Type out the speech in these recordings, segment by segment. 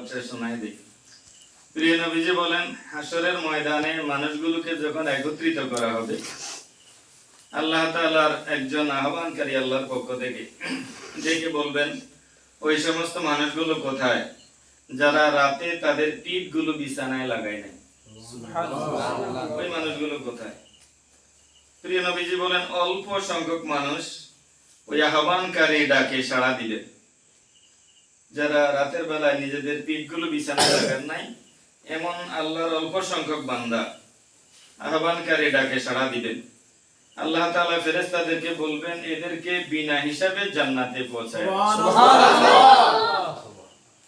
কথাবার্তা শোনায় দিই। প্রিয় নবীজি বলেন, হাসরের ময়দানে মানুষগুলোকে যখন একত্রিত করা হবে, আল্লাহ তাআলার একজন আহ্বানকারী আল্লাহর পক্ষ থেকে ডেকে বলবেন, ওই সমস্ত মানুষগুলো কোথায় যারা রাতে তাদের পিঠগুলো বিছানায় লাগায় নাই? ওই মানুষগুলো কোথায়? প্রিয় নবীজি বলেন, অল্প সংখ্যক মানুষ ওই আহ্বানকারী ডাকে সাড়া দিবে। যারা রাতের বেলায় নিজেদের পিঠগুলো বিছানায় লাগান নাই, এমন আল্লাহর অল্প সংখ্যক বান্দা আহ্বানকারী ডাকে সাড়া দিবেন। আল্লাহ তাআলা ফেরেশতাদেরকে বলবেন, এদেরকে বিনা হিসাবে জান্নাতে পৌঁছায়।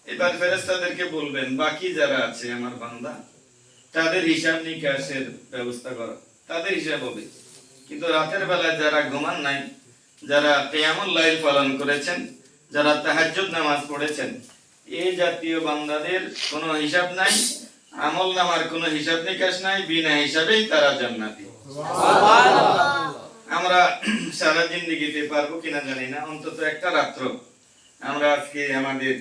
এবার ফেরেশতাদেরকে বলবেন, বাকি যারা আছে আমার বান্দা, তাদের হিসাব নিকাশের ব্যবস্থা করো, তাদের হিসাব হবে। কিন্তু রাতের বেলায় যারা ঘুমান নাই, যারা কিয়ামুল লাইল পালন করেছেন, যারা তাহাজ্জুদ নামাজ পড়েছেন, এই জাতীয় বান্দাদের কোনো হিসাব নাই, আমল নামার কোনো হিসাব নিকাশ নাই, বিনা হিসাবেই তারা জান্নাতি। আমরা সারা জিন্দেগিতে পারবো কিনা জানি না, অন্তত একটা রাত্র আমরা আজকে আমাদের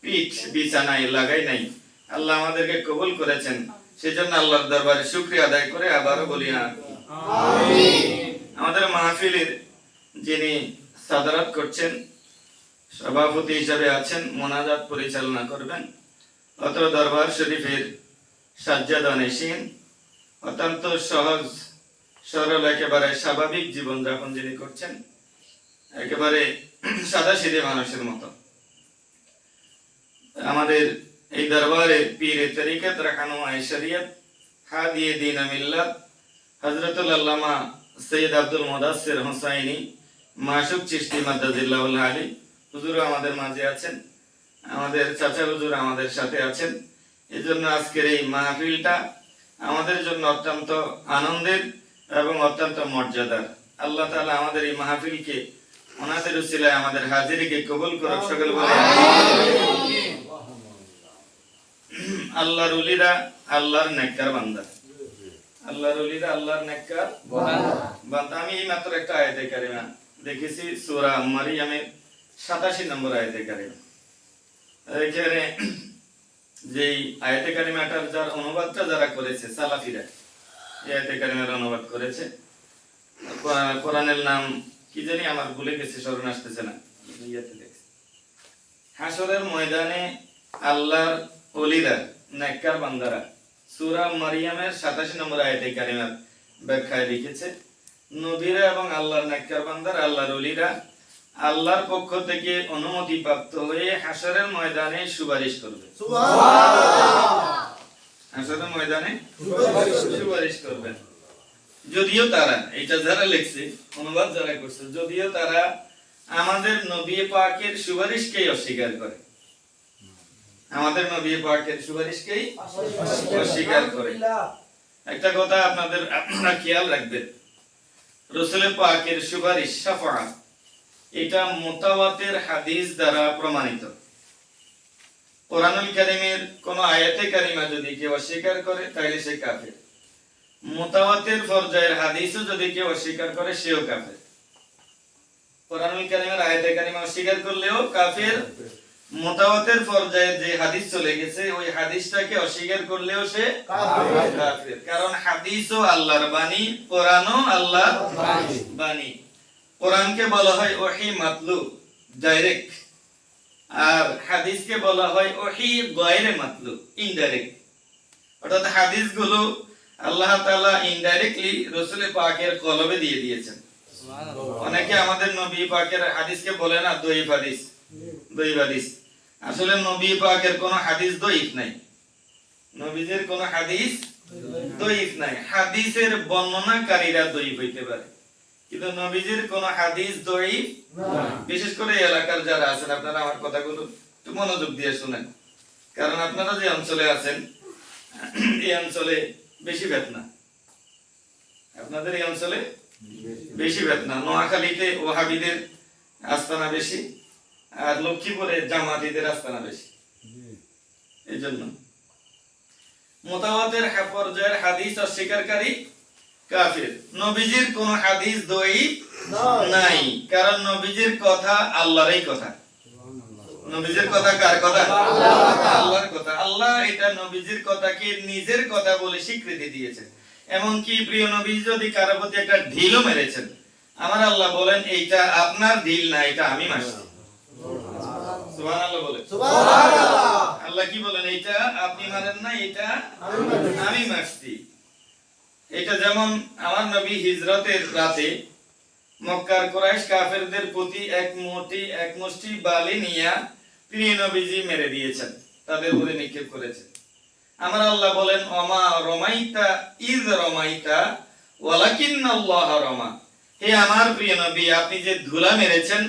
পিঠ বিছানায় লাগাই নাই। আল্লাহ আমাদেরকে কবুল করেছেন, সেজন্য আল্লাহর দরবারে শুকরিয়া আদায় করে আবারও বলি আমিন। আমাদের মাহফিলের যিনি সাদারাত করছেন, সভাপতি হিসেবে আছেন, মোনাজাত পরিচালনা করবেন অত্র দরবার শরীফের সাজ্জাদ নেশিন, অত্যন্ত সহজ সরল একেবারে স্বাভাবিক জীবনযাপন যিনি করছেন, একেবারে সাদাসিধে মানুষের মতো। আমাদের এই দরবারে পীরে তরিকত রাহনুমায়ে শরিয়ত হাদিয়ে দ্বীন মিল্লাত হযরতুল আল্লামা সৈয়দ আব্দুল মুদাসসির হুসাইনি মাসুক চিশতি মাদ্দাজিল্লাহুল আলী হুজুর আমাদের মাঝে আছেন, আমাদের চাচা হুজুর আমাদের সাথে আছেন। এজন্য আজকের এই মাহফিলটা আমাদের জন্য অত্যন্ত আনন্দের এবং অত্যন্ত মর্যাদার। আল্লাহ তাআলা আমাদের এই মাহফিলকে ওনাদের উসিলায় আমাদের হাজিরিকে কবুল করুক, সকল বলে আমিন। আল্লাহর ওলিরা আল্লাহর নেককার বান্দা, আল্লাহর ওলিরা আল্লাহর নেককার বান্দা। আমি এই মাত্র একটা আয়াতে কারিমা দেখেছি, সূরা মারইয়ামের 87 নম্বর আয়াতে কারিমা। এখানে যেই আয়াতে কারিমাটার যার অনুবাদটা যারা করেছে সালাফিরা, এই আয়াতে কারিমার অনুবাদ করেছে, কোরআনের নাম কি জানি আমার ভুলে গেছে, স্মরণ আসতেছে না। হাসরের ময়দানে আল্লাহর ওলিরা নেককার বান্দারা সূরা মারইয়ামের 87 নম্বর আয়াতে কারিমার ব্যাখ্যায় লিখেছে, নবীরা এবং আল্লাহর নেককার বান্দারা, আল্লাহর ওলিরা আল্লাহর পক্ষ থেকে অনুমতি প্রাপ্ত হয়ে হাসরের ময়দানে সুপারিশ করবে। সুবহানাল্লাহ! হাসরের ময়দানে সুপারিশ করবেন। যদিও তারা, এটা যারা লিখছে, অনুবাদ যারা করছে, যদিও তারা আমাদের নবী পাকের সুপারিশকেই অস্বীকার করে, আমাদের নবী পাকের সুপারিশকেই অস্বীকার করে। একটা কথা আপনারা খেয়াল রাখবেন, রাসূল পাকের সুপারিশ শাফাআত এটা মুতাওয়াতির হাদিস দ্বারা প্রমাণিত। কোরআনুল কারীমের কোন আয়াতে কারিমা যদি কেউ অস্বীকার করে তাহলে সে কাফের। মুতাওয়াতির পর্যায়ের হাদিসও যদি কেউ অস্বীকার করে সেও কাফের। কোরআনুল কারীমের আয়াতে কারিমা অস্বীকার করলেও কাফের, মুতাওয়াতির পর্যায়ে যে হাদিস চলে গেছে ওই হাদিসটাকে অস্বীকার করলেও সে কাফের। কারণ হাদিসও আল্লাহর বাণী, কোরআনও আল্লাহর বাণী। কোরআনকে বলা হয় ওহী মাতলু, ডাইরেক্ট, আর হাদিসকে বলা হয় ওহী গায়রে মাতলু, ইনডাইরেক্ট। অর্থাৎ হাদিসগুলো আল্লাহ তাআলা ইনডাইরেক্টলি রাসূল পাকের কলবে দিয়ে দিয়েছেন। অনেকে আমাদের নবী পাকের হাদিসকে বলে না দঈফ হাদিস, দঈফ হাদিস। আসলে নবী পাকের কোনো হাদিস দঈফ নাই, নবীদের কোনো হাদিস দঈফ নাই। হাদিসের বর্ণনাকারীরা দঈফ হইতে পারে, কিন্তু নবীজির কোন হাদিস দঈফ না। বিশেষ করে এলাকার যারা আছেন, আপনারা আমার কথাগুলো একটু মনোযোগ দিয়ে শুনেন, কারণ আপনারা যে অঞ্চলে আছেন এই অঞ্চলে বেশি ফিতনা, আপনাদের এই অঞ্চলে বেশি ফিতনা। নোয়াখালীতে ওয়াহাবিদের আস্তানা বেশি, আর লক্ষ্মীপুরে জামাতীদের আস্তানা বেশি। এইজন্য মুতাওয়াতির পর্যায়ের হাদিস অস্বীকারী কাফের। নবীজির কোন হাদিস দঈফ নাই, কারণ নবীজির কথা আল্লাহরই কথা। নবীজির কথা কার কথা? আল্লাহর কথা। আল্লাহ এটা নবীজির কথাকে নিজের কথা বলে স্বীকৃতি দিয়েছেন। এমনকি প্রিয় নবী যদি কারো প্রতি একটা ঢিলও মেরেছেন, আমার আল্লাহ বলেন এইটা আপনার ঢিল না, এটা আমি মারছি। সুবহানাল্লাহ বলে। সুবহানাল্লাহ। আল্লাহ কি বলেন? এইটা আপনি মারেন না, এটা আমি মারছি। এটা যেমন আমার নবী হিজরতের রাতে মক্কার কুরাইশ কাফেরদের প্রতি এক মুষ্টি বালি নিয়ে প্রিয় নবীজি মেরে দিয়েছেন, তাদের উপরে নিক্ষেপ করেছেন। আমার আল্লাহ বলেন ওমা রমাইতা ইয রমাইতা ওয়ালাকিন্নাল্লাহ রমা। হে আমার প্রিয় নবী, আপনি যে ধুলা মেরেছেন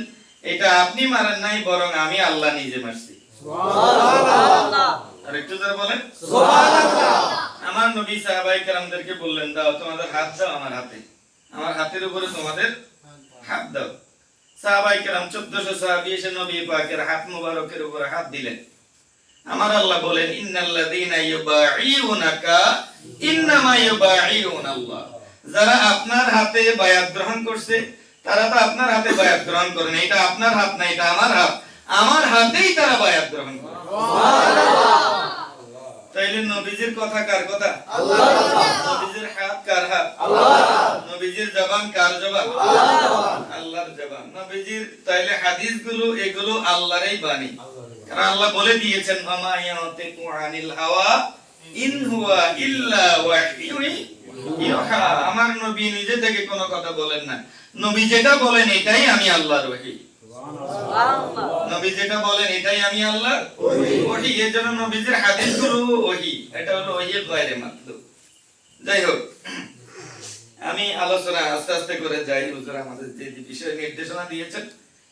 এটা আপনি মারেন নাই, বরং আমি আল্লাহ নিজে মারছি। সুবহানাল্লাহ। আর একটু জোরে বলেন সুবহানাল্লাহ। আমার নবী সাহাবায়ে কেরামদেরকে বললেন, দাও তোমাদের হাত দাও আমার হাতে, আমার হাতের উপরে তোমাদের হাত দাও। সাহাবায়ে কেরাম 1400 সাহাবী এসে নবী পাকের হাত মোবারকের উপরে হাত দিলেন। আমার আল্লাহ বলেন ইন্নাল্লাযীনা ইউবাঈউনাকা ইন্নামা ইউবাঈউনাল্লাহ। যারা আপনার হাতে বায়াত গ্রহণ করছে তারা তো আপনার হাতে বায়াত গ্রহণ করে না, এটা আপনার হাত না, এটা আমার হাত, আমার হাতেই তারা বায়াত গ্রহণ করে। সুবহানাল্লাহ। তাইলে নবীজির কথা কার কথা? আল্লাহর কথা। নবীজির হাত কার হাত? আল্লাহর হাত। নবীজির জবান কার জবান? আল্লাহর জবান। নবীজির তাইলে হাদিসগুলো এগুলো আল্লাহরই বাণী। কারণ আল্লাহ বলে দিয়েছেন ওমা ইয়াতিকু আনিল হাওয়া ইন হুয়া ইল্লা ওয়াহয়ুন ইউহা। আমার নবী নিজে থেকে কোনো কথা বলেন না, নবী যেটা বলেন এটাই আমি আল্লাহর ওহী। সুবহানাল্লাহ। নবী যেটা বলেন এটাই আমি আল্লাহর ওহী। এজন্য নবীজির হাদিসগুলো ওহী, এটা হলো ওহীর গায়রে মাতলুব। যাই হোক, আমি আলোচনা আস্তে আস্তে করে যাই। হুজুর আমাদের যে বিষয় নির্দেশনা দিয়েছেন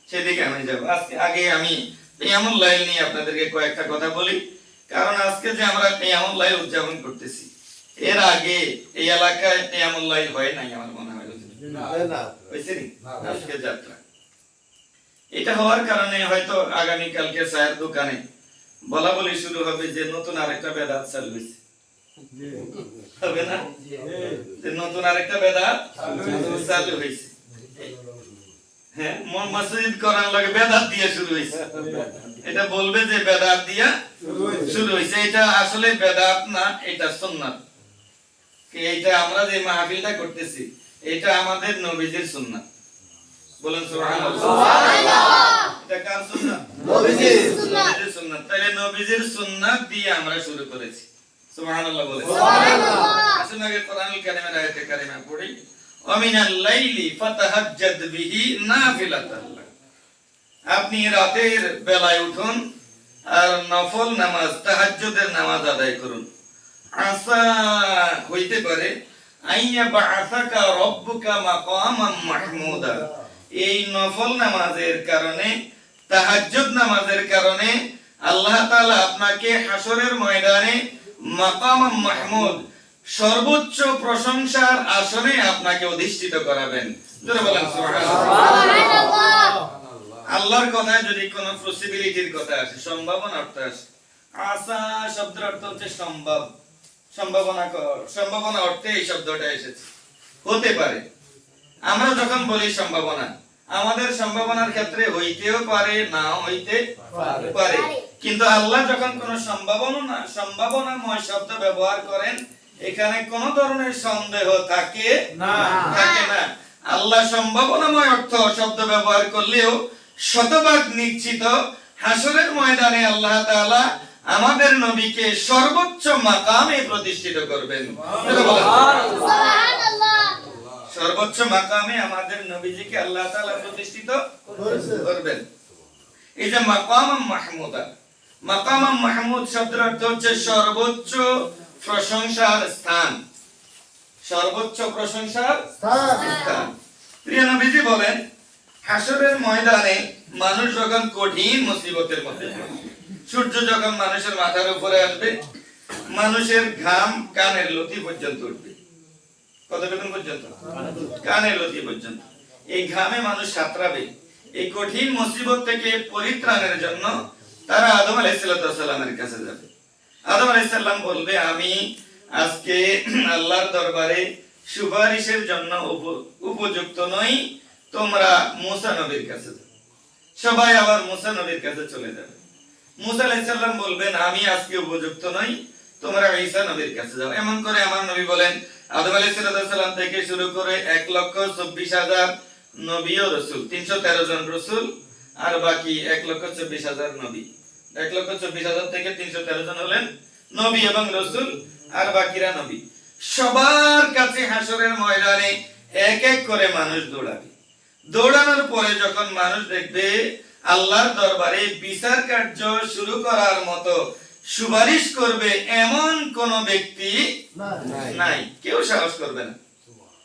সেদিকে আমি যাব। আগে আমি কিয়ামুল লাইল নিয়ে আপনাদেরকে কয়েকটা কথা বলি, কারণ আজকে যে আমরা কিয়ামুল লাইল উদযাপন করতেছি, এর আগে এই এলাকায় কিয়ামুল লাইল হয় নাই আমার মনে হয়। না হইছে নি আজকে যাত্রা। এটা হওয়ার কারণে হয়তো আগামী কালকে চায়ের দোকানে বলা বলি শুরু হবে যে নতুন আরেকটা বেদাত চালু হয়েছে, হবে না? যে নতুন আরেকটা বেদাত চালু হয়েছে। হ্যাঁ, মসজিদ করার লাগে বেদাত দিয়ে শুরু হয়েছে, এটা বলবে যে বেদাত দিয়া শুরু হয়েছে। এটা আসলে বেদাত না, এটা সুন্নাত। এইটা আমরা যে মাহফিলটা করতেছি এটা আমাদের নবীজির সুন্নাত। বলেন সুবহানাল্লাহ। সুবহানাল্লাহ। এটা কার সুন্নাত? নবীজির সুন্নাত। তাহলে নবীজির সুন্নাত দিয়ে আমরা শুরু করেছি। সুবহানাল্লাহ বলেন। সুবহানাল্লাহ। আসুন আগে কোরআনুল কারীমের আয়াতে কারিমা পড়ি। ওয়া মিনাল লাইলি ফাতাহাজ্জাদ বিহি নাফিলাতান লাক। আপনি রাতের বেলায় উঠুন আর নফল নামাজ তাহাজ্জুদের নামাজ আদায় করুন। আসা হইতে পারে আইয়া বাআসাকা রাব্বুকা মাকামান মাহমুদা। এই নফল নামাজের কারণে, তাহাজ্জুদ নামাজের কারণে আল্লাহ তাআলা আপনাকে হাসরের ময়দানে মাকামান মাহমুদ, সর্বোচ্চ প্রশংসার আসনে আপনাকে অধিষ্ঠিত করাবেন। জোরে বলেন সুবহানাল্লাহ। আল্লাহর কথায় যদি কোনো পসিবিলিটির কথা আসে, সম্ভাবনা অর্থ আসে, আসা শব্দের অর্থ হচ্ছে সম্ভব, সম্ভাবনা অর্থে এই শব্দটা এসেছে। হতে পারে, আমরা যখন বলি সম্ভাবনা, আমাদের সম্ভাবনার ক্ষেত্রে হইতেও পারে, নাও হইতে পারে, কিন্তু আল্লাহ যখন কোনো সম্ভাবনাময় শব্দ ব্যবহার করেন এখানে কোন ধরনের সন্দেহ থাকে না। আল্লাহ সম্ভাবনাময় অর্থ শব্দ ব্যবহার করলেও শতভাগ নিশ্চিত হাসরের ময়দানে আল্লাহ তাআলা আমাদের নবীকে সর্বোচ্চ মাকামে প্রতিষ্ঠিত করবেন। সুবহানাল্লাহ। সর্বোচ্চ মাকামে আমাদের নবীজিকে আল্লাহ তাআলা প্রতিষ্ঠিত করবেন। এই যে মাকাম মাহমুদা, মাকাম মাহমুদ শব্দের অর্থ হচ্ছে সর্বোচ্চ প্রশংসার স্থান, সর্বোচ্চ প্রশংসার স্থান। প্রিয় নবীজি বলেন হাসরের ময়দানে মানুষ যখন কঠিন মুসিবতের মধ্যে, সূর্য যখন মানুষের মাথার উপরে আসবে, মানুষের ঘাম কানের লতি পর্যন্ত উঠবে। কতটুকু পর্যন্ত? কানের লতি পর্যন্ত। এই ঘামে মানুষ সাঁতরাবে। এই কঠিন মুসিবত থেকে পরিত্রাণের জন্য তারা আদম আলাইহিস সালামের কাছে যাবে। আদম আলাইহিস সালাম বলবে, আমি আজকে আল্লাহর দরবারে সুপারিশের জন্য উপযুক্ত নই, তোমরা মুসা নবীর কাছে যাও। সবাই আবার মুসা নবীর কাছে চলে যাবে। মুসা আলাইহিস সালাম বলবেন আমি আজকে উপযুক্ত নই, তোমরা ঈসা নবীর কাছে যাও। এমন করে আমার নবী বলেন আদম আলাইহিস সালাম থেকে শুরু করে 1,24,000 নবী ও রাসূল, 313 জন রাসূল আর বাকি 1,24,000 নবী। 1,24,000 থেকে 313 জন হলেন নবী এবং রাসূল আর বাকিরা নবী। সবার কাছে হাসরের ময়দানে এক এক করে মানুষ দৌড়াবে। দৌড়ানোর পরে যখন মানুষ দেখবে আল্লাহর দরবারে বিচার কার্য শুরু করার মতো সুপারিশ করবে এমন কোন ব্যক্তি নাই, কেউ সাহস করবে না।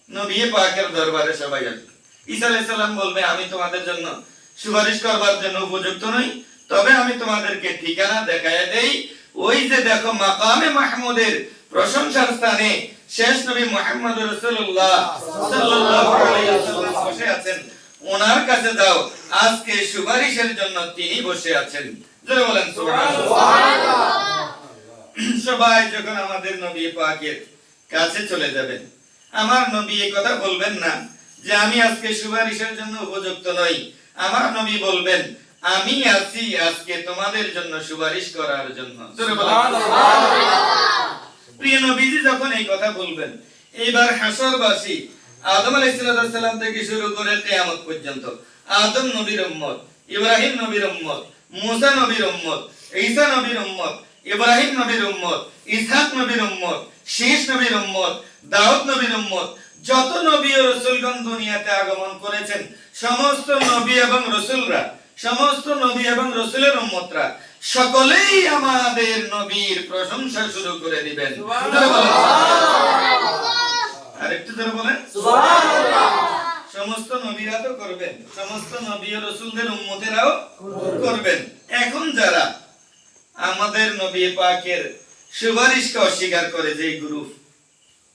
নবী পাকের দরবারে সবাই আসবে। ঈসা আলাইহিস সালাম বলবে আমি তোমাদের জন্য সুপারিশ করবার জন্য উপযুক্ত নই, তবে আমি তোমাদেরকে ঠিকানা দেখায় দেই। ওই যে দেখো মাকামে মাহমুদের প্রশংসার স্থানে শেষ নবী মুহাম্মদ রাসূলুল্লাহ সাল্লাল্লাহু আলাইহি ওয়াসাল্লাম বসে আছেন, ওনার কাছে যাও, আজকে সুপারিশের জন্য তিনি বসে আছেন। জোরে বলেন সুবহানাল্লাহ। সবাই যখন আমাদের নবী পাকের কাছে চলে যাবেন, আমার নবী এই কথা বলবেন না যে আমি আজকে সুপারিশের জন্য উপযুক্ত নই। আমার নবী বলবেন আমি আছি আজকে তোমাদের জন্য সুপারিশ করার জন্য। জোরে বলেন সুবহানাল্লাহ। প্রিয় নবীজি যখন এই কথা বলবেন, এবার হাসরবাসী আদম আলাইহিস সালাম থেকে শুরু করে কিয়ামত পর্যন্ত আদম নবীর উম্মত, ইব্রাহিম নবীর উম্মত, মুসা নবীর উম্মত, ঈসা নবীর উম্মত, ইব্রাহিম নবীর উম্মত, ইসহাক নবীর উম্মত, শীষ নবীর উম্মত, দাউদ নবীর উম্মত, যত নবী ও রাসূলগণ দুনিয়াতে আগমন করেছেন সমস্ত নবী এবং রাসূলরা, সমস্ত নবী এবং রাসূলের উম্মতরা সকলেই আমাদের নবীর প্রশংসা শুরু করে দিবেন। আরেকটু জোরে বলেন সুবহানাল্লাহ। সমস্ত নবীরা তো করবেন, সমস্ত নবী ও রাসূলদের উম্মতেরাও করবেন। এখন যারা আমাদের নবী পাকের সুপারিশকে অস্বীকার করে যে গ্রুপ,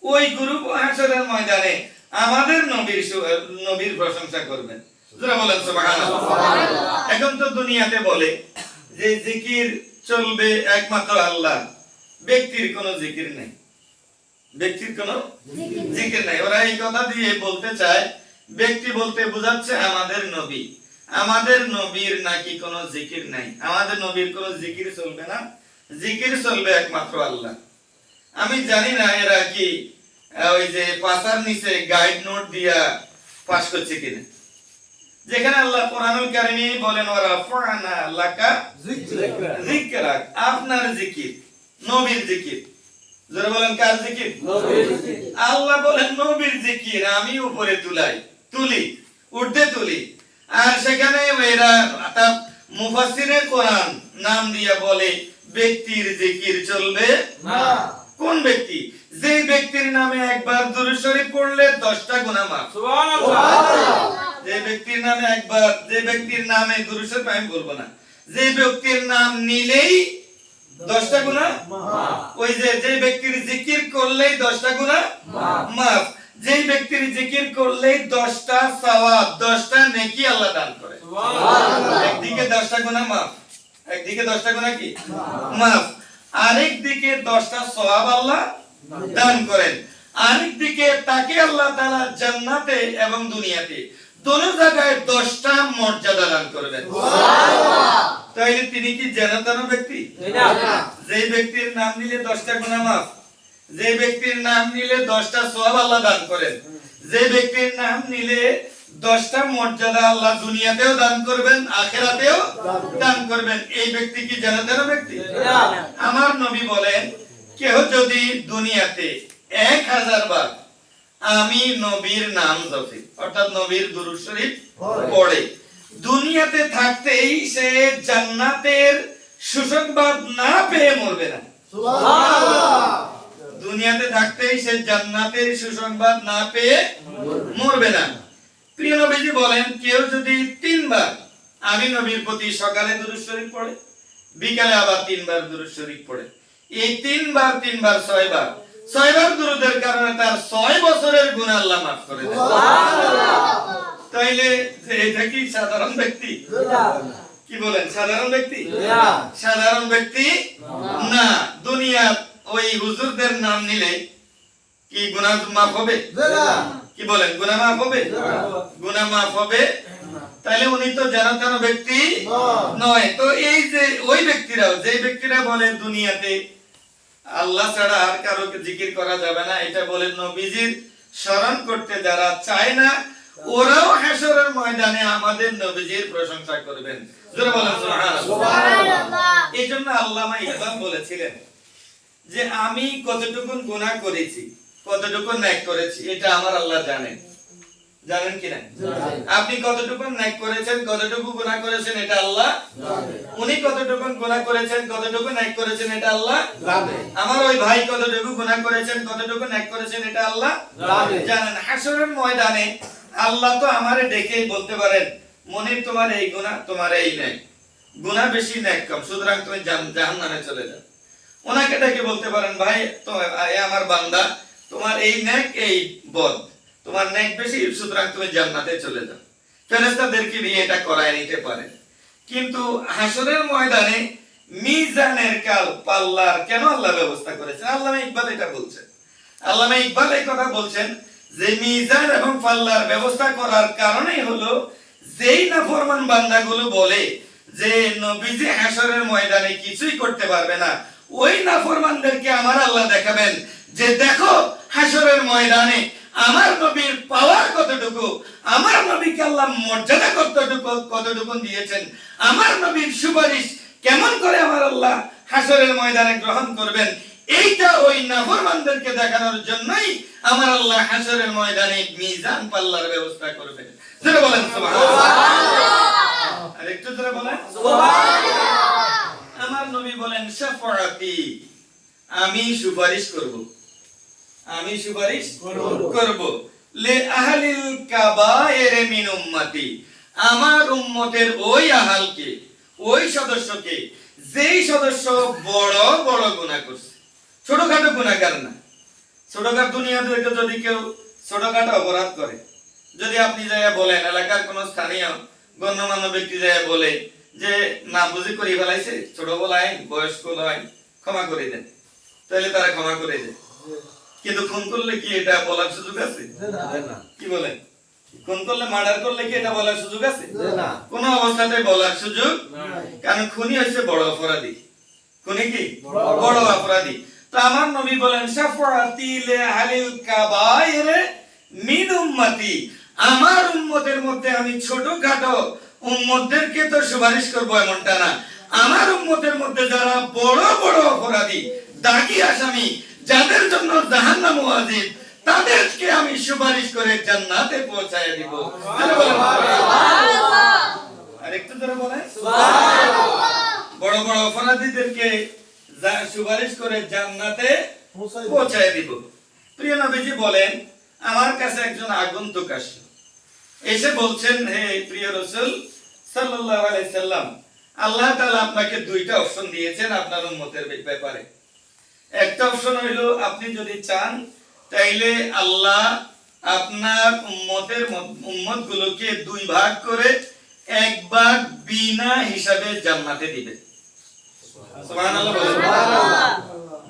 ওই গ্রুপ হাসরের ময়দানে আমাদের নবীর প্রশংসা করবেন। যারা বলেন সুবহানাল্লাহ। এখন তো দুনিয়াতে বলে যে জিকির চলবে একমাত্র আল্লাহ, ব্যক্তির কোনো জিকির নেই, ব্যক্তির কোনো জিকির নাই। ওরা এই কথা দিয়ে বলতে চায়, ব্যক্তি বলতে বোঝাচ্ছে আমাদের নবী, আমাদের নবীর নাকি কোনো জিকির নাই, আমাদের নবীর কোনো জিকির চলবে না, জিকির চলবে একমাত্র আল্লাহ। আমি জানি না এরা কি ওই যে পাশার নিচে গাইড নোট দিয়া পাস করছে কিনা, যেখানে আল্লাহ কোরআনুল কারীমে বলেন ওয়ারাফানা লাকা যিকরাক, আপনার জিকির, নবীর জিকির। যারা বলেন কার জিকির? নবীর জিকির। আল্লাহ বলেন নবীর জিকির আমি উপরে তুলি ঊর্ধ্বে তুলি। আর সেখানে এরা মুফাসসিরে কোরআন নাম দিয়া বলে ব্যক্তির জিকির চলবে না। কোন ব্যক্তি? যে ব্যক্তির নামে একবার দুরূদ শরীফ পড়লে 10টা গুনাহ মাফ। সুবহানাল্লাহ। যে ব্যক্তির নামে একবার, যে ব্যক্তির নামে দুরূদ শরীফ আমি বলবো না, যে ব্যক্তির নাম নিলেই 10টা গুনাহ মাফ। ওই যে ব্যক্তির জিকির করলেই 10টা গুনাহ মাফ, যে ব্যক্তির জিকির করলেই 10টা সওয়াব, 10টা নেকি আল্লাহ দান করে। সুবহানাল্লাহ। একদিকে 10টা গুনাহ মাফ, একদিকে 10টা গুনাহ কি মাফ, আরেক দিকে 10টা সওয়াব আল্লাহ দান করেন। আরেক দিকে তাকে আল্লাহ তাআলা জান্নাতে এবং দুনিয়াতে দোনো জায়গায় 10টা মর্যাদা দান করবেন। সুবহানাল্লাহ। তাইলে তিনি কি জান্নাতের ব্যক্তি? না। যে ব্যক্তির নাম নিলে 10টা গুনাহ মাফ, যে ব্যক্তির নাম নিলে 10টা সওয়াব আল্লাহ দান করেন, যে ব্যক্তির নাম নিলে 10টা মর্যাদা আল্লাহ দুনিয়াতেও দান করবেন, আখিরাতেও দান করবেন, এই ব্যক্তি কি জান্নাতের ব্যক্তি? না। আমার নবী বলেন কেউ যদি দুনিয়াতে 1000 বার আমি নবীর নাম জপে, অর্থাৎ নবীর দুরূদ শরীফ পড়ে, দুনিয়াতে থাকতেই সে জান্নাতের সুসংবাদ না পেয়ে মরবে না। সুবহানাল্লাহ। দুনিয়াতে থাকতেই সে জান্নাতের সুসংবাদ না পেয়ে মরবে না। প্রিয় নবীজি বলেন কেউ যদি 3 বার আমি নবীর প্রতি সকালে দুরূদ শরীফ পড়ে, বিকালে আবার 3 বার দুরূদ শরীফ পড়ে, এই 3 বার 6 বার, 6 বার দুরূদের কারণে তার 6 বছরের গুনাহ আল্লাহ মাফ করে দেন। সুবহানাল্লাহ। তাইলে এটা কি সাধারণ ব্যক্তি? না। কি বলেন সাধারণ ব্যক্তি? না। সাধারণ ব্যক্তি না। দুনিয়া ওই হুজুরদের নাম নিলে কি গুনাহ মাফ হবে? না। কি বলেন গুনাহ মাফ হবে? না। গুনাহ মাফ হবে তাহলে উনি তো জানা তেন ব্যক্তি নয়। তো এই যে ওই ব্যক্তিরাও, যে ব্যক্তিরা বলে দুনিয়াতে আল্লাহ ছাড়া আর কারো জিকির করা যাবে না, এটা বলে নবীজির স্মরণ করতে যারা চায় না, ওরাও হাসরের ময়দানে আমাদের নবীজির প্রশংসা করবেন। জোরে বলেন সুবহানাল্লাহ। এই জন্য আল্লামা ইকবাল বলেছিলেন যে আমি কতটুকু গুনাহ করেছি, কতটুকু নেক করেছি, এটা আমার আল্লাহ জানেন। জানেন কি না? আপনি কতটুকু নেক করেছেন, কতটুকু গুনাহ করেছেন, এটা আল্লাহ জানেন। উনি কতটুকু গুনাহ করেছেন, কতটুকু নেক করেছেন, এটা আল্লাহ জানেন। আমার ওই ভাই কতটুকু গুনাহ করেছেন, কতটুকু নেক করেছেন, এটা আল্লাহ জানেন। হাসরের ময়দানে আল্লাহ তো আমারে ডেকেই বলতে পারেন, মনির তোমার এই গুনাহ, তোমার এই নেক, গুনাহ বেশি নেক কম, সুতরাং তুমি জাহান্নামে চলে যাও। ওনাকে ডেকে বলতে পারেন, ভাই তো আমার বান্দা, তোমার এই নেক এই বদ, তোমার নেক বেশি, সুতরাং তুমি জান্নাতে চলে যাও। ফেরেশতাদেরকে দিয়ে এটা করায় নিতে পারে। কিন্তু হাসরের ময়দানে মিজানের কাল, পাল্লার কেন আল্লাহ ব্যবস্থা করেছেন? আল্লামা ইকবাল এটা বলছেন। আল্লামা ইকবাল এই কথা বলছেন যে মিজান এবং পাল্লার ব্যবস্থা করার কারণেই হলো, যেই নাফরমান বান্দাগুলো বলে যে নবীজি হাসরের ময়দানে কিছুই করতে পারবে না, ওই নাফরমানদেরকে আমার আল্লাহ দেখাবেন যে দেখো হাসরের ময়দানে আমার নবীর পাওয়ার কতটুকু, আমার নবীকে আল্লাহ মর্যাদা কতটুকু দিয়েছেন, আমার নবীর সুপারিশ কেমন করে আমার আল্লাহ হাসরের ময়দানে গ্রহণ করবেন। এইটা ওই নাফরমানদেরকে দেখানোর জন্যই আমার আল্লাহ হাসরের ময়দানে মিজান পাল্লার ব্যবস্থা করবেন। জোরে বলেন সুবহানাল্লাহ। আরেকটু জোরে বলেন সুবহানাল্লাহ। আমার নবী বলেন শাফাআতি, আমি সুপারিশ করব, আমি সুপারিশ করব লে আহলিল কাবায়ের মিন উম্মতি, আমার উম্মতের ওই আহলকে, ওই সদস্যকে, যেই সদস্য বড় বড় গুনাহ করছে, ছোটখাটো গুনাহগার না। ছোটখাটো দুনিয়াতে যদি কেউ ছোটখাটো অপরাধ করে, যদি আপনি যাইয়া বলেন, এলাকার কোন স্থানীয় গণ্যমান্য ব্যক্তি যাইয়া বলে যে না বুঝি করে ফেলাইছে, ছোট বলাই বয়স্ক নয়, ক্ষমা করে দেন, তাহলে তারা ক্ষমা করে দেয়। কিন্তু খুন করলে কি এটা বলার সুযোগ আছে? কি বলেন? খুন করলে, মার্ডার করলে কি এটা বলার সুযোগ আছে? কোন অবস্থাতে বলার সুযোগ, কারণ খুনি হচ্ছে বড় অপরাধী। খুনি কি বড় অপরাধী। তো আমার নবী বলেন শাফাআতি লি আহলিল কাবায়ের মিন উম্মতি, আমার উম্মতের মধ্যে আমি ছোটখাটো উম্মতদেরকে তো সুপারিশ করব এমনটা না, আমার উম্মতের মধ্যে যারা বড় বড় অপরাধী, দাগী আসামি, যাদের জন্য জাহান্নাম ওয়াজিব, তাদেরকে আমি সুপারিশ করে জান্নাতে পৌঁছায় দিব। জোরে বলেন সুবহানাল্লাহ। আরেকটু জোরে বলেন সুবহানাল্লাহ। বড় বড় অপরাধীদেরকে সুপারিশ করে জান্নাতে পৌঁছায় দিব। প্রিয় নবীজি বলেন, আমার কাছে একজন আগন্তুক আসলো, এসে বলছেন, হে প্রিয় রাসূল সাল্লাল্লাহু আলাইহি সাল্লাম, আল্লাহ তাআলা আপনাকে দুইটা অপশন দিয়েছেন আপনার উম্মতের ব্যাপারে। একটা অপশন হইলো, আপনি যদি চান তাইলে আল্লাহ আপনার উম্মতগুলোকে দুই ভাগ করে এক ভাগ বিনা হিসাবে জান্নাতে দিবেন। সুবহানাল্লাহ বলেন।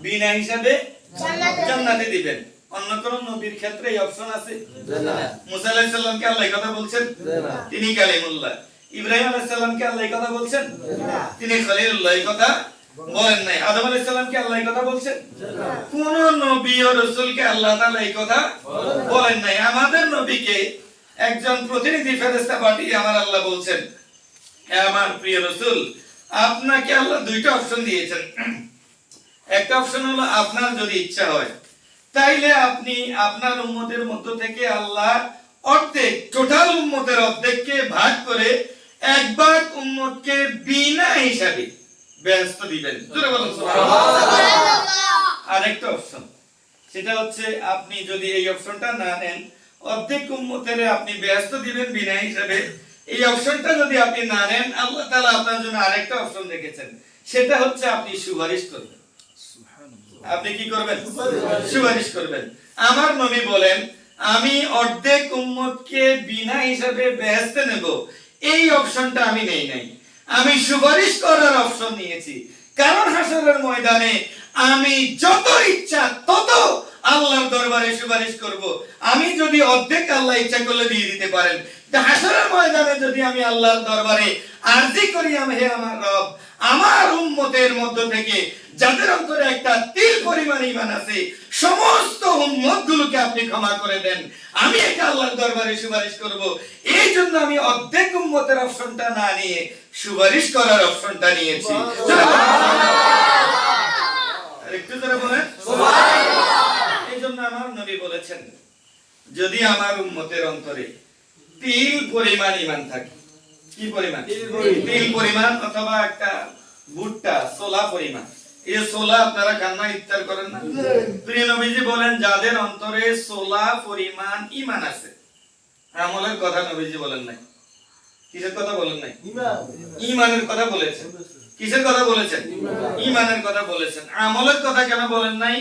বিনা হিসাবে জান্নাতে দিবেন। অন্য কোন নবীর ক্ষেত্রে এই অপশন আছে? মুসা আলাইহিস সালামকে আল্লাহ এই কথা বলছেন? তিনি কালিমুল্লাহ। ইব্রাহিম আলাইহিস সালামকে আল্লাহ এই কথা বলছেন? তিনি খলিলুল্লাহ। এই কথা বলেন নাই। আদম আলাইহিস সালামকে আল্লাহ এই কথা বলছেন? কোন নবী ও রাসূলকে আল্লাহ তাআলা এই কথা বলেন নাই। আমাদের নবীকে একজন প্রতিনিধি ফেরেশতা পাঠিয়ে আমার আল্লাহ বলছেন, হে আমার প্রিয় রাসূল, আপনাকে আল্লাহ দুইটা অপশন দিয়েছেন। একটা অপশন হলো, আপনার যদি ইচ্ছা হয় তাইলে আপনি আপনার উম্মতের মধ্য থেকে আল্লাহ অর্ধেক, টোটাল উম্মতের অর্ধেককে ভাগ করে এক ভাগ উম্মতকে বিনা হিসাবে বেহেশত দিবেন। জোরে বলুন সুবহানাল্লাহ। আরেকটা অপশন, সেটা হচ্ছে আপনি যদি এই অপশনটা না নেন, অর্ধেক উম্মতের আপনি বেহেশত দিবেন বিনা হিসাবে, এই অপশনটা যদি আপনি না নেন, আল্লাহ তাআলা আপনার জন্য আরেকটা অপশন রেখেছেন, সেটা হচ্ছে আপনি সুপারিশ করবেন। আপনি কি করবেন? সুপারিশ করবেন। আমার নবী বলেন, আমি অর্ধেক উম্মতকে বিনা হিসাবে বেহেশতে নেব, এই অপশনটা আমি নেই নাই, আমি সুপারিশ করার অপশন নিয়েছি। কারণ হাসরের ময়দানে আমি যত ইচ্ছা তত আল্লাহর দরবারে সুপারিশ করব। আমি যদি অর্ধেক, আল্লাহ ইচ্ছা করলে দিয়ে দিতে পারেন, হাসরের ময়দানে যদি আমি আল্লাহর দরবারে আরজি করি, আমি হে আমার রব, আমার উম্মতের মধ্য থেকে যাদের অন্তরে একটা তিল পরিমাণ ঈমান আছে, সমস্ত উম্মতগুলোকে আপনি ক্ষমা করে দেন, আমি এটা আল্লাহর দরবারে সুপারিশ করব। এই জন্য আমি অর্ধেক উম্মতের অপশনটা না নিয়ে সুপারিশ করার অপশনটা নিয়েছি। একটু জোরে বলেন সুবহানাল্লাহ। এই জন্য আমার নবী বলেছেন, যদি আমার উম্মতের অন্তরে তিল পরিমাণ ঈমান থাকে, কি পরিমাণ? তিল পরিমাণ, অথবা একটা ভুট্টা ছোলা পরিমাণ। এই ছোলা আপনারা খান না, ইফতার করেন না? প্রিয় নবীজি বলেন, যাদের অন্তরে ছোলা পরিমাণ ঈমান আছে, আমলের কথা নবীজি বলেন নাই। কিসের কথা বলেন নাই? ঈমানের কথা বলেছেন। কিসের কথা বলেছেন? ঈমানের কথা বলেছেন। আমলের কথা কেন বলেন নাই?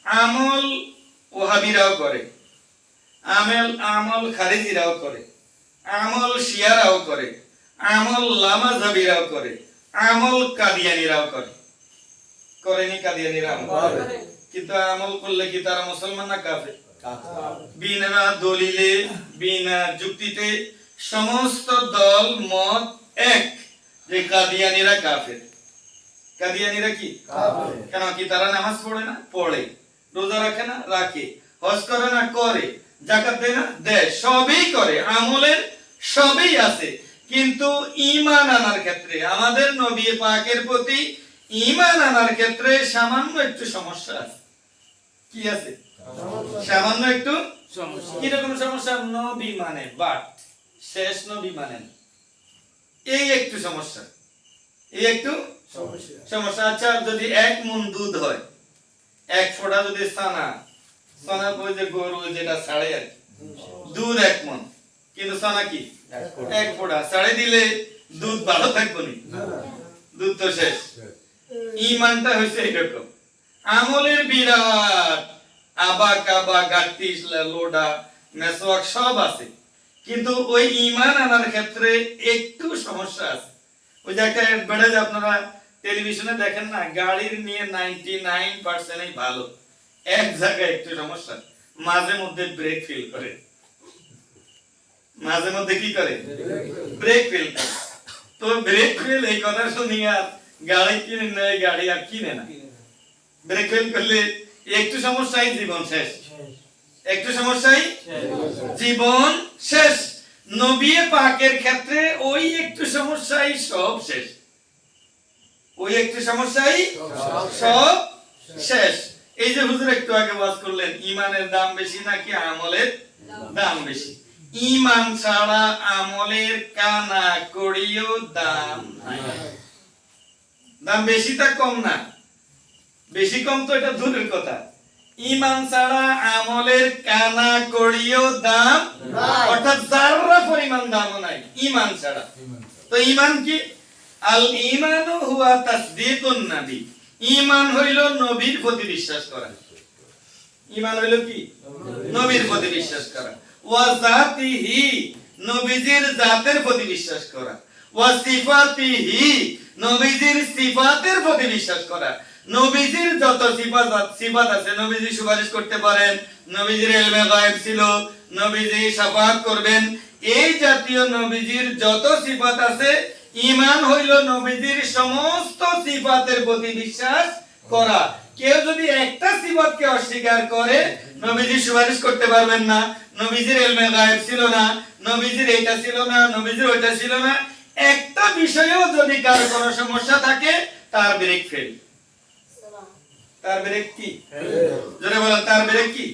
আমল ওহাবিরাও করে, আমল খারিজিরাও করে, আমল শিয়ারাও করে, আমল লামাযহাবিরাও করে, আমল কাদিয়ানীরাও করে। করেনি কাদিয়ানীরা আমল? কিন্তু আমল করলে কি তারা মুসলমান না কাফের? বিনা দলিলে, বিনা যুক্তিতে সমস্ত দল মত এক যে কাদিয়ানীরা কাফের। কাদিয়ানীরা কি কাফের? কেন? কি তারা নামাজ পড়ে না? পড়ে। রোজা রাখে না? রাখে। হজ করে না? করে। যাকাত দেয় না? দেয়। সবই করে, আমলের সবই আছে, কিন্তু ঈমান আনার ক্ষেত্রে, আমাদের নবী পাকের প্রতি ঈমান আনার ক্ষেত্রে সামান্য একটু সমস্যা আছে। কি আছে? সামান্য একটু সমস্যা। কি রকম সমস্যা? নবী মানে বাট, শেষ নবী মানেন, এই একটু সমস্যা, এই একটু সমস্যা। আচ্ছা, যদি 1 মণ দুধ হয়, 1 ফোঁটা যদি ছানা ওই যে গরু যেটা ছাড়ে আর দুধ 1 মণ, কিন্তু ছানা কি 1 ফোঁটা ছাড়ে দিলে দুধ ভালো থাকবে না, দুধ তো শেষ। ঈমানটা হইছে এরকম, আমলের বিরাট আবা কাবা গাটি লোডা মেসওয়াক সব আছে, কিন্তু ওই ঈমান আনার ক্ষেত্রে একটু সমস্যা আছে। ওই যে একটা অ্যাডভার্টাইজ আপনারা টেলিভিশনে দেখেন না, গাড়ির নিয়ে 99% ভালো, এক জায়গায় একটু সমস্যা, মাঝে মধ্যে ব্রেক ফেল করে, মাঝে মধ্যে কি করে? ব্রেক ফেল করে। তো ব্রেক ফেল এই কথা শুনি আর গাড়ি কিনে নেয়, গাড়ি আর কিনে না। ব্রেক ফেল করলে একটু সমস্যাই জীবন শেষ, একটু সমস্যাই জীবন শেষ। নবী পাকের ক্ষেত্রে ওই একটু সমস্যাই সব শেষ, ওই একটু সমস্যাই সব শেষ। এই যে হুজুর একটু আগে ওয়াজ করলেন, ঈমানের দাম বেশি নাকি আমলের দাম বেশি? ঈমান ছাড়া আমলের কানা কড়িও দাম নাই। দাম বেশি তা কম না, বেশি কম তো এটা দূরের কথা, ঈমান ছাড়া আমলের কানা কড়িও দাম নাই, অর্থাৎ যারা পরিমাণ দামও নাই ঈমান ছাড়া। তো ঈমান কি? আল ঈমানু হুয়া তাসদীকুন নবী, ঈমান হইল নবীর প্রতি বিশ্বাস করা। ঈমান হইল কি? নবীর প্রতি বিশ্বাস করা। ওয়া যাতিহি, নবীজির জাতের প্রতি বিশ্বাস করা। ওয়া সিফাতিহি, নবীজির সিফাতের প্রতি বিশ্বাস করা। নবীজির যত সিফাত আছে, নবীজি সুপারিশ করতে পারেন, নবীজির ইলমে গায়ব ছিল, নবীজি শাফাআত করবেন, এই জাতীয় নবীজির যত সিফাত আছে, ঈমান হইল নবীজির সমস্ত সিফাতের প্রতি বিশ্বাস করা। কেউ যদি একটা সিফাতকে অস্বীকার করে, নবীজি সুপারিশ করতে পারবেন না, নবীজির ইলমে গায়ব ছিল না, নবীজির এটা ছিল না, নবীজির ওটা ছিল না, একটা বিষয়েও যদি কার কোনো সমস্যা থাকে, তার ব্রেক ফেল। তার ব্রেক কি? জোরে বলেন, তার ব্রেক কি?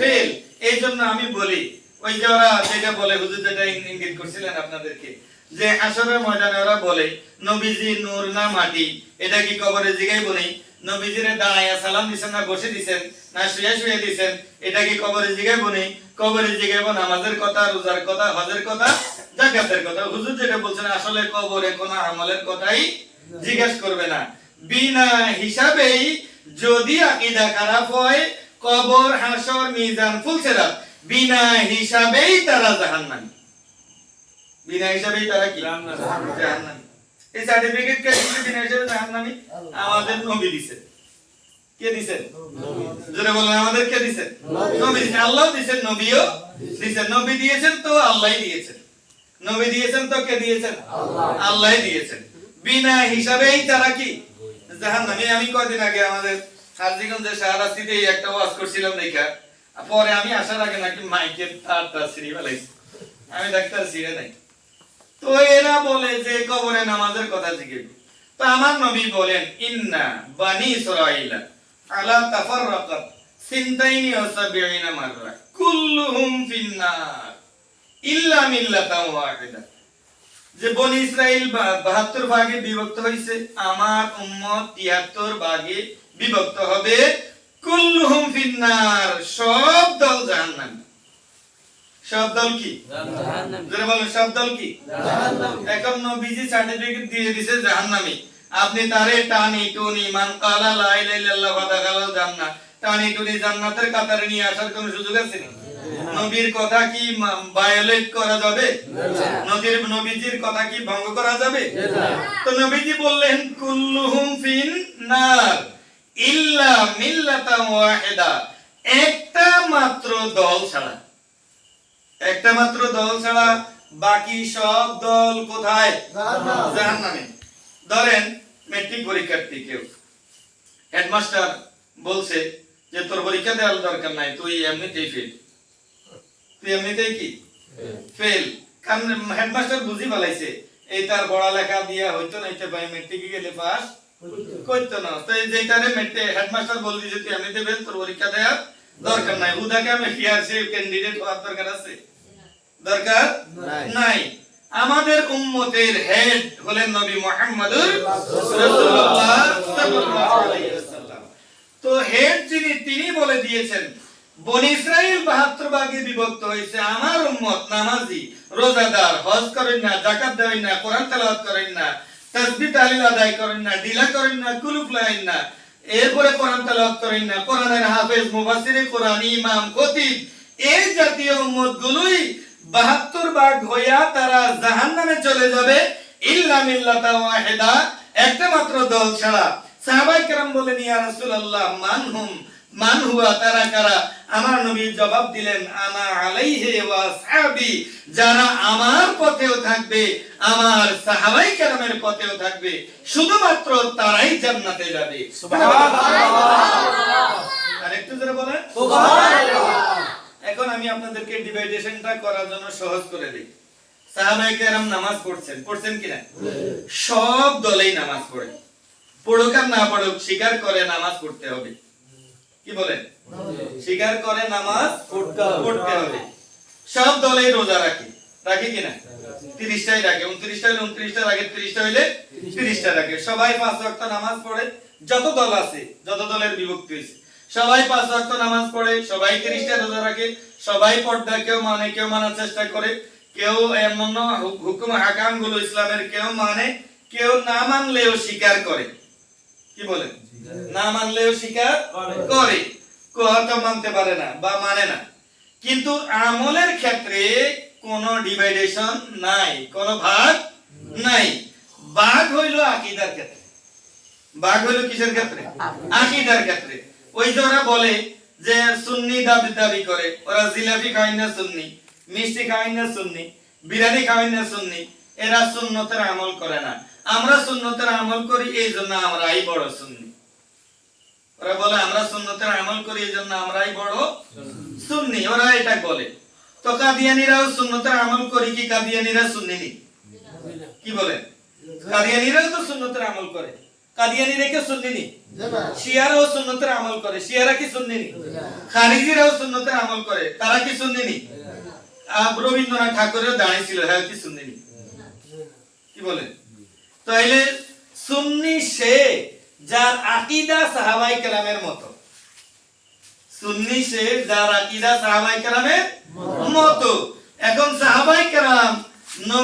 ফেল। এই জন্য আমি বলি, ওই যে ওরা যেটা বলে, হুজুর যেটা ইঙ্গিত করছিলেন আপনাদেরকে, যে হাসরের ময়দানে ওরা বলে নবীজি নূর না মাটি, এটা কি কবরে জিগাই বলি? নবীজিরে দাঁড়ায়া সালাম দিছেন না বসে দিছেন না শুয়ে শুয়ে দিছেন, এটা কি কবরে জিগাই বলি? কবরে জিগাইব নামাজের কথা, রোজার কথা, হজের কথা, যাকাতের কথা। হুজুর যেটা বলছেন, আসলে কবরে কোনো আমলের কথাই জিজ্ঞেস করবে না। বিনা হিসাবেই যদি আকীদা খারাপ হয়, কবর, হাসর, মিজান, ফুলসিরাত, বিনা হিসাবেই তারা জাহান্নামী। বিনা হিসাবেই তারা কি? জাহান্নামী। এই সার্টিফিকেট কে দিয়েছে বিনা হিসাবে জাহান্নামী? আমাদের নবী দিয়েছে। কে দিয়েছে? জোরে বলেন, আমাদের কে দিয়েছে? নবী দিয়েছে। আল্লাহ দিয়েছেন, নবীও দিয়েছেন। নবী দিয়েছেন তো আল্লাহই দিয়েছেন। নবী দিয়েছেন তো কে দিয়েছেন? আল্লাহ দিয়েছেন। বিনা হিসাবেই তারা কি জাহান্নামী। আমি কয়দিন আগে আমাদের হাজীগঞ্জের শাহরাস্তিতে একটা ওয়াজ করছিলাম দেখা, পরে আমি আসার আগে নাকি মাইকের তারটা ছিঁড়ে ফেলাইছে, আমি ডাক্তার ছিঁড়ে নাই। তো এরা বলে যে কবরে নামাজের কথা জিজ্ঞেস, তো আমার নবী বলেন ইন্না বানি ইসরাঈলা আলা তাফাররাকাত সিনতাইনি ওয়া সাবঈনা মাররা কুল্লুহুম ফিন্নার ইল্লা মিল্লাতান ওয়াহিদা। যে বনি ইসরাইল 72 ভাগে বিভক্ত হইছে, আমার উম্মত 73 ভাগে বিভক্ত হবে। কুল্লুহুম ফিন্নার, সব দল জাহান্নামী। সব দল কি? জাহান্নামী। যারা বলেন সব দল কি? জাহান্নামী। এখন নবীজি সার্টিফিকেট দিয়ে দিয়েছে জাহান্নামী, আপনি তারে টানি টুনি মান কালা লা ইলাহা ইল্লাল্লাহ ওয়া দাখালাল জান্নাহ টানি টুনি জান্নাতের কাতারে নিয়ে আসার কোনো সুযোগ আছে না? নবীর কথা কি ভায়োলেট করা যাবে? নবীজির কথা কি ভঙ্গ করা যাবে? তো নবীজি বললেন কুল্লুহুম ফিন নার ইল্লা মিল্লাতান ওয়াহিদা, একটা মাত্র দল ছাড়া, একটা মাত্র দল ছাড়া বাকি সব দল কোথায়? জাহান্নামে। ধরেন মেট্রিক পরীক্ষার্থী কেউ, হেডমাস্টার বলছে যে তোর পরীক্ষা দেওয়ার দরকার নাই, তুই এমনিতেই ফেল, তুই এমনিতেই কি ফেল। কারণ হেডমাস্টার বুঝি বলাইছে এই তার পড়ালেখা দিয়া হইতো না, এটা ভাই মেট্রিকে গেলে পাস করতো না। তো যেটারে হেডমাস্টার বল দিয়েছে তুই এমনিতে ফেল, তোর পরীক্ষা দেওয়ার দরকার নাই, উদাকে আমি ফিয়ারসি ক্যান্ডিডেট হওয়ার দরকার আছে? দরকার নাই। আমাদের উম্মতের হেড হলেন নবী মুহাম্মদুর রাসূলুল্লাহ সাল্লাল্লাহু আলাইহি ওয়াসাল্লাম। তো হেড যিনি, তিনি বলে দিয়েছেন বনি ইসরাইল 72 ভাগে বিভক্ত হয়েছে, আমার উম্মত নামাজি, রোজাদার, হজ করেন না, যাকাত দেন না, কোরআন তেলাওয়াত করেন না, তাসবিহ তাহলিল আদায় করেন না, ডিলা করেন না, কুলুফ লাইন না, এরপরে কোরআন তেলাওয়াত করেন না, কোরআনের হাফেজ, মুফাসসিরে কোরআন, ইমাম, খতিব, এই জাতীয় উম্মত গুলোই 72 ভাগ হইয়া তারা জাহান্নামে চলে যাবে ইল্লা মিল্লাতান ওয়াহিদা, একটা মাত্র দল ছাড়া। সাহাবায়ে কেরাম বলেন ইয়া রাসূলুল্লাহ মানহুম, মান হুয়া, তারা কারা? আমার নবী জবাব দিলেন আনা আলাইহি ওয়া আসহাবি, যারা আমার পথেও থাকবে, আমার সাহাবায়ে কেরামের পথেও থাকবে, শুধুমাত্র তারাই জান্নাতে যাবে। সুবহানাল্লাহ। আরেকটু জোরে বলেন সুবহানাল্লাহ। এখন আমি আপনাদেরকে ডিভাইডেশনটা করার জন্য সহজ করে দেই। সাহাবায়ে কেরাম নামাজ পড়ছেন কিনা? সব দলেই নামাজ পড়ে, পড়ুক আর না পড়ুক স্বীকার করে নামাজ পড়তে হবে। কি বলেন? স্বীকার করে নামাজ পড়তে হবে। সব দলেই রোজা রাখে কিনা? 30টাই রাখে, 29টা হইলে 29টা রাখে, 30টা হইলে 30টা রাখে। সবাই 5 ওয়াক্ত নামাজ পড়ে, যত দল আছে, যত দলের বিভক্তি হয়েছে সবাই 5 ওয়াক্ত নামাজ পড়ে, সবাই 30টা রোজা রাখে, সবাই পর্দা কেউ মানে, কেউ মানার চেষ্টা করে, কেউ এমন হুকুম হাকাম গুলো ইসলামের কেউ মানে, কেউ না মানলেও স্বীকার করে। কি বলেন? না মানলেও স্বীকার করে, হয়তো মানতে পারে না বা মানে না। কিন্তু আমলের ক্ষেত্রে কোনো ডিভাইডেশন নাই, কোনো ভাগ নাই। ভাগ হইল আকীদার ক্ষেত্রে। ভাগ হইল কিসের ক্ষেত্রে? আকীদার ক্ষেত্রে। ওই যে ওরা বলে যে সুন্নি দাবি করে, ওরা জিলাপি খায় না সুন্নি, মিষ্টি খায় না সুন্নি, বিরিয়ানি খায় না সুন্নি, এরা সুন্নতের আমল করে না। আমরা সুন্নতের আমল করি, এই জন্য আমরাই বড় সুন্নি। ওরা বলে আমরা সুন্নতের আমল করি, এই জন্য আমরাই বড় সুন্নি, ওরা এটা বলে। তো কাদিয়ানীরাও সুন্নতের আমল করি কি? কাদিয়ানীরা সুন্নি নি? কি বলে? কাদিয়ানীরাও তো সুন্নতের আমল করে, কাদিয়ানীরা কি সুন্নি নি? শিয়ারাও সুন্নতের আমল করে, শিয়ারা কি সুন্নি নি? খারিজিরাও সুন্নতের আমল করে, তারা কি সুন্নি নি? রবীন্দ্রনাথ ঠাকুরের দাঁড়িয়ে ছিল, হ্যাঁ কি সুন্নি নি? কি বলে? তাইলে সুন্নি সে যার আকীদা সাহাবায়ে কেরামের মতো। সুন্নি সে যার আকীদা সাহাবায়ে কেরামের মতো। এখন সাহাবায়ে কেরাম